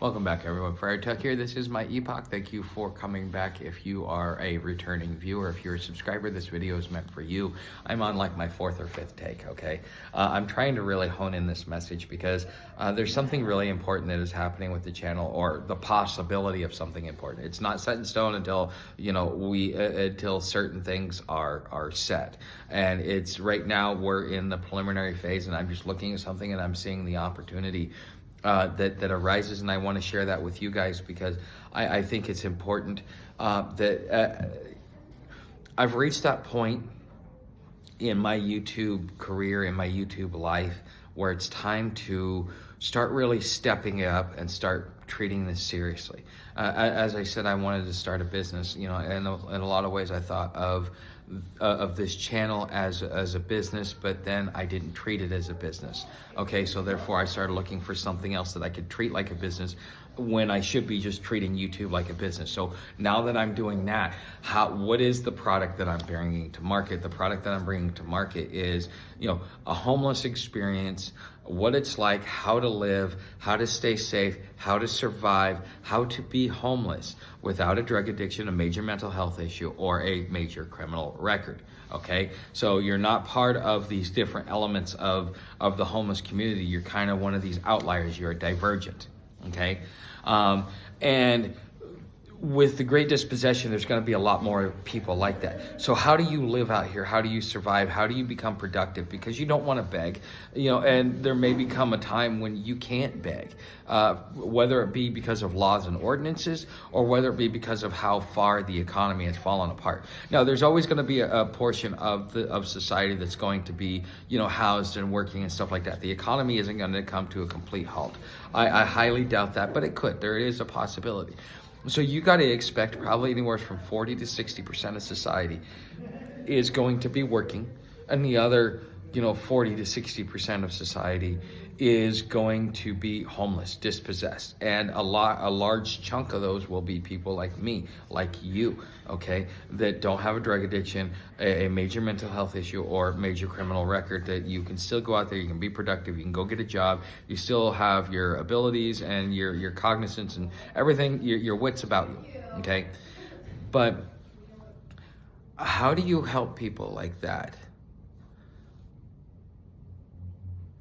Welcome back, everyone. Friar Tuck here. This is my epoch. Thank you for coming back. If you are a returning viewer, if you're a subscriber, this video is meant for you. I'm on like my fourth or fifth take, okay? I'm trying to really hone in this message because there's something really important that is happening with the channel, or the possibility of something important. It's not set in stone until, until certain things are set. And it's right now we're in the preliminary phase, and I'm just looking at something and I'm seeing the opportunity that arises, and I want to share that with you guys because I think it's important that I've reached that point in my YouTube career, in my YouTube life, where it's time to start really stepping up and start treating this seriously. As I said, I wanted to start a business, and in a lot of ways I thought of this channel as a business, but then I didn't treat it as a business. Okay, so therefore I started looking for something else that I could treat like a business when I should be just treating YouTube like a business. So now that I'm doing that, what is the product that I'm bringing to market? The product that I'm bringing to market is, a homeless experience, what it's like, how to live, how to stay safe, how to survive, how to be homeless without a drug addiction, a major mental health issue, or a major criminal record. Okay, so you're not part of these different elements of the homeless community. You're kind of one of these outliers. You're a divergent. Okay, and with the Great Dispossession, there's going to be a lot more people like that. So how do you live out here? How do you survive? How do you become productive? Because you don't want to beg, and there may become a time when you can't beg, whether it be because of laws and ordinances, or whether it be because of how far the economy has fallen apart. Now, there's always going to be a portion of society that's going to be, housed and working and stuff like that. The economy isn't going to come to a complete halt. I highly doubt that, but it could. There is a possibility. So you got to expect probably anywhere from 40 to 60% of society is going to be working, and the other, 40 to 60% of society is going to be homeless, dispossessed. And a large chunk of those will be people like me, like you, okay, that don't have a drug addiction, a major mental health issue, or major criminal record, that you can still go out there, you can be productive, you can go get a job, you still have your abilities and your cognizance and everything, your wits about you, okay? But how do you help people like that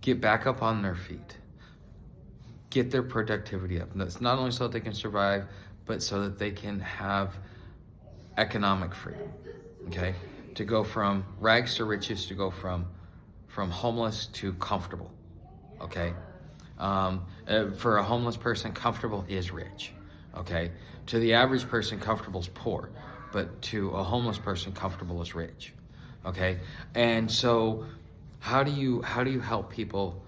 get back up on their feet, get their productivity up? And that's not only so that they can survive, but so that they can have economic freedom, okay? To go from rags to riches, to go from homeless to comfortable, okay? For a homeless person, comfortable is rich, okay? To the average person, comfortable is poor, but to a homeless person, comfortable is rich, okay? And so how do you help people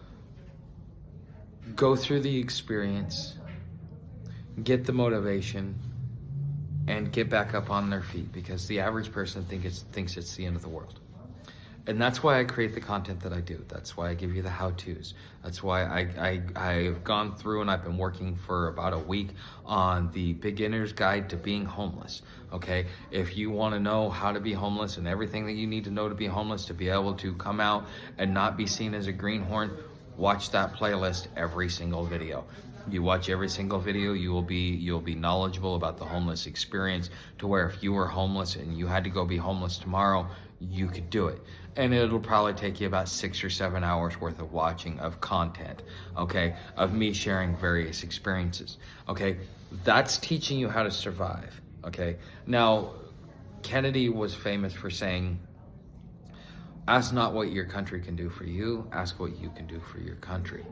go through the experience, get the motivation, and get back up on their feet? Because the average person thinks it's the end of the world. And that's why I create the content that I do. That's why I give you the how-tos. That's why I've gone through and I've been working for about a week on the beginner's guide to being homeless, okay? If you want to know how to be homeless and everything that you need to know to be homeless, to be able to come out and not be seen as a greenhorn, watch that playlist every single video. You watch every single video, you'll be knowledgeable about the homeless experience, to where if you were homeless and you had to go be homeless tomorrow, you could do it. And it'll probably take you about 6 or 7 hours worth of watching of content, okay, of me sharing various experiences, okay? That's teaching you how to survive, okay? Now, Kennedy was famous for saying, ask not what your country can do for you, ask what you can do for your country,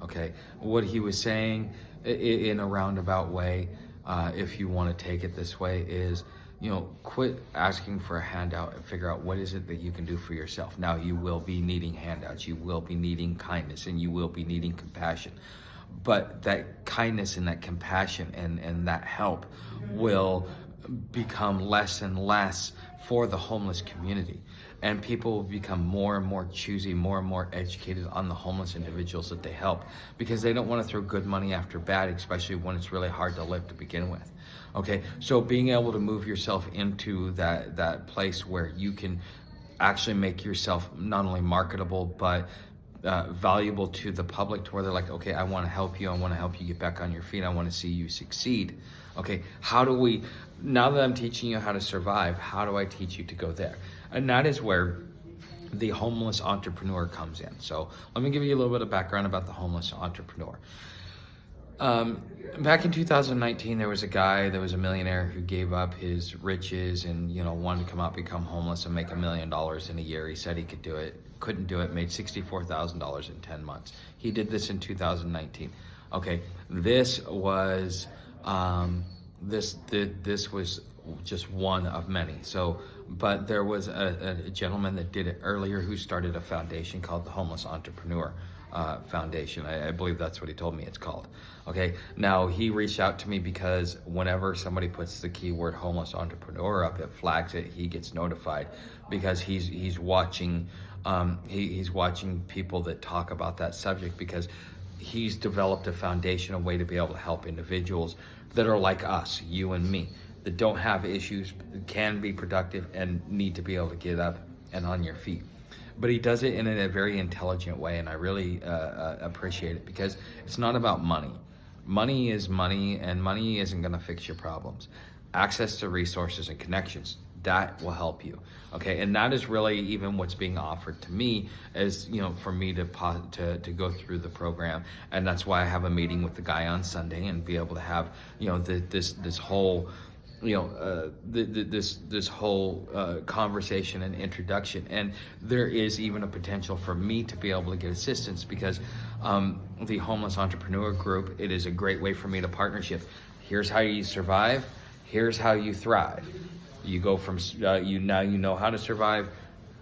okay? What he was saying in a roundabout way, if you want to take it this way, is, quit asking for a handout and figure out what is it that you can do for yourself. Now, you will be needing handouts, you will be needing kindness, and you will be needing compassion. But that kindness and that compassion and that help will become less and less for the homeless community. And people will become more and more choosy, more and more educated on the homeless individuals that they help, because they don't want to throw good money after bad, especially when it's really hard to live to begin with. Okay, so being able to move yourself into that place where you can actually make yourself not only marketable, but valuable to the public, to where they're like, okay, I want to help you. I want to help you get back on your feet. I want to see you succeed. Okay, how do we, now that I'm teaching you how to survive, how do I teach you to go there? And that is where the homeless entrepreneur comes in. So let me give you a little bit of background about the homeless entrepreneur. Back in 2019, there was a millionaire who gave up his riches and, wanted to come out, become homeless and make $1 million in a year. He said he could do it, couldn't do it, made $64,000 in 10 months. He did this in 2019. Okay, this was just one of many. So, but there was a gentleman that did it earlier who started a foundation called the Homeless Entrepreneur Foundation. I believe that's what he told me it's called. Okay, now he reached out to me because whenever somebody puts the keyword homeless entrepreneur up, it flags it. He gets notified because he's watching he's watching people that talk about that subject, because he's developed a foundation, a way to be able to help individuals that are like us, you and me, that don't have issues, can be productive, and need to be able to get up and on your feet. But he does it in a very intelligent way, and I really appreciate it, because it's not about money. Money is money, and money isn't going to fix your problems. Access to resources and connections, that will help you. Okay, and that is really even what's being offered to me, as for me to go through the program. And that's why I have a meeting with the guy on Sunday, and be able to have this whole this whole conversation and introduction. And there is even a potential for me to be able to get assistance, because the Homeless Entrepreneur Group, it is a great way for me to partnership. Here's how you survive, here's how you thrive. You go from you know how to survive.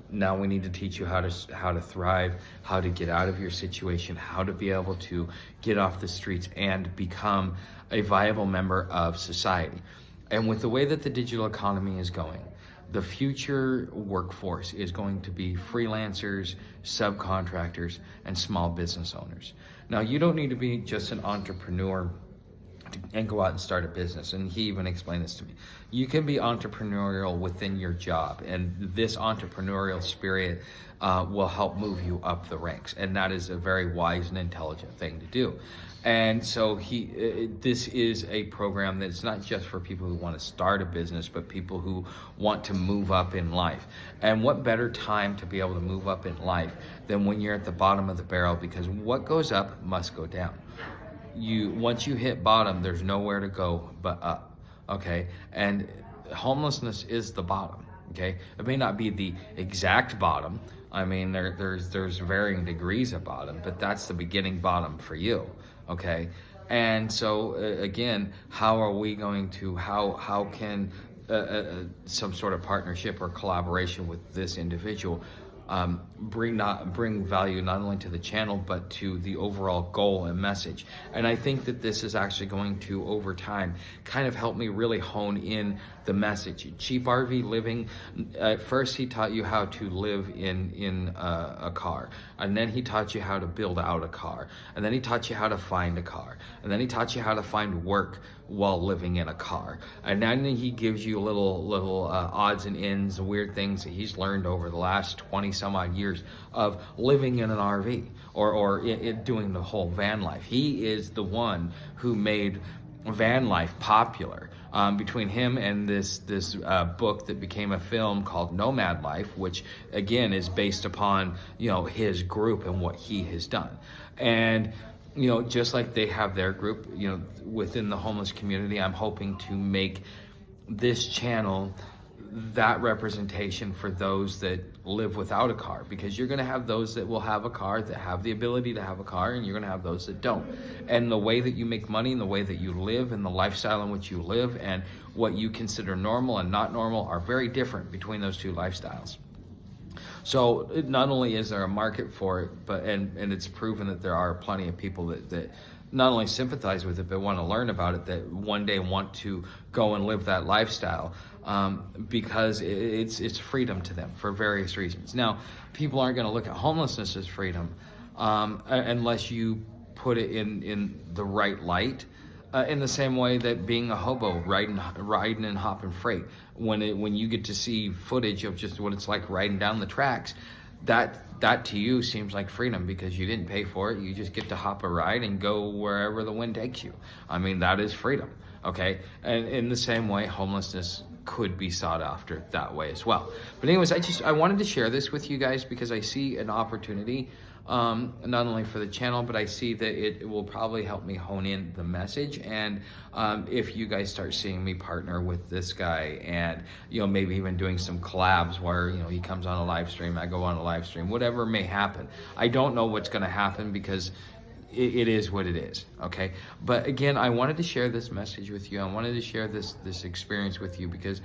Now we need to teach you how to thrive, how to get out of your situation, how to be able to get off the streets and become a viable member of society. And with the way that the digital economy is going, the future workforce is going to be freelancers, subcontractors, and small business owners. Now, you don't need to be just an entrepreneur and go out and start a business. And he even explained this to me. You can be entrepreneurial within your job, and this entrepreneurial spirit will help move you up the ranks. And that is a very wise and intelligent thing to do. And so this is a program that's not just for people who want to start a business, but people who want to move up in life. And what better time to be able to move up in life than when you're at the bottom of the barrel, because what goes up must go down. Once you hit bottom, there's nowhere to go but up. Okay, and homelessness is the bottom. Okay, it may not be the exact bottom. I mean, there's varying degrees of bottom, but that's the beginning bottom for you. Okay, and so again, how are we going to how can some sort of partnership or collaboration with this individual bring value not only to the channel but to the overall goal and message? And I think that this is actually going to, over time, kind of help me really hone in the message. Cheap RV living, at first he taught you how to live in a car, and then he taught you how to build out a car, and then he taught you how to find a car, and then he taught you how to find work while living in a car. And then he gives you little odds and ends and weird things that he's learned over the last 20 some odd years of living in an RV or doing the whole van life. He is the one who made van life popular. Between him and this book that became a film called Nomad Life, which again is based upon his group and what he has done. And just like they have their group, within the homeless community, I'm hoping to make this channel that representation for those that live without a car, because you're going to have those that will have a car, that have the ability to have a car, and you're going to have those that don't. And the way that you make money and the way that you live and the lifestyle in which you live and what you consider normal and not normal are very different between those two lifestyles. So not only is there a market for it, but and it's proven that there are plenty of people that not only sympathize with it, but want to learn about it, that one day want to go and live that lifestyle, because it's freedom to them for various reasons. Now, people aren't going to look at homelessness as freedom unless you put it in the right light. In the same way that being a hobo, riding and hopping freight, when you get to see footage of just what it's like riding down the tracks, that to you seems like freedom because you didn't pay for it. You just get to hop a ride and go wherever the wind takes you. I mean, that is freedom, okay? And in the same way, homelessness could be sought after that way as well. But anyways, I wanted to share this with you guys because I see an opportunity, not only for the channel, but I see that it will probably help me hone in the message. And if you guys start seeing me partner with this guy and, you know, maybe even doing some collabs where, you know, he comes on a live stream, I go on a live stream, whatever may happen. I don't know what's going to happen because it is what it is, okay? But again, I wanted to share this message with you. I wanted to share this experience with you because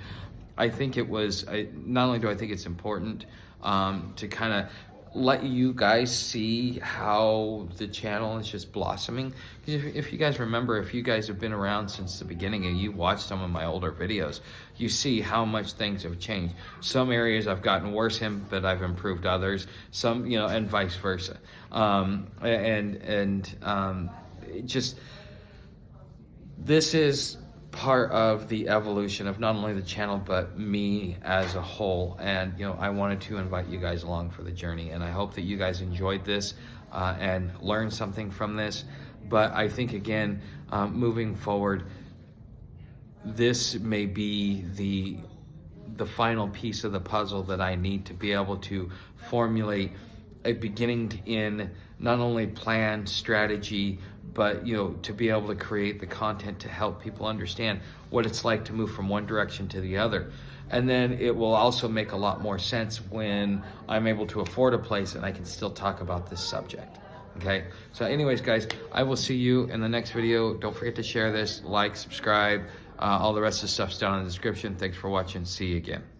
I think it was, not only do I think it's important to kind of let you guys see how the channel is just blossoming. Because if you guys remember, if you guys have been around since the beginning and you watched some of my older videos, you see how much things have changed. Some areas I've gotten worse in, but I've improved others. Some, you know, and vice versa. Just this is part of the evolution of not only the channel but me as a whole. And you know, I wanted to invite you guys along for the journey, and I hope that you guys enjoyed this and learned something from this. But I think again, moving forward, this may be the final piece of the puzzle that I need to be able to formulate a beginning to end, not only plan, strategy, but you know, to be able to create the content to help people understand what it's like to move from one direction to the other. And then it will also make a lot more sense when I'm able to afford a place and I can still talk about this subject. Okay, so anyways, guys, I will see you in the next video. Don't forget to share this, like, subscribe, all the rest of the stuff's down in the description. Thanks for watching. See you again.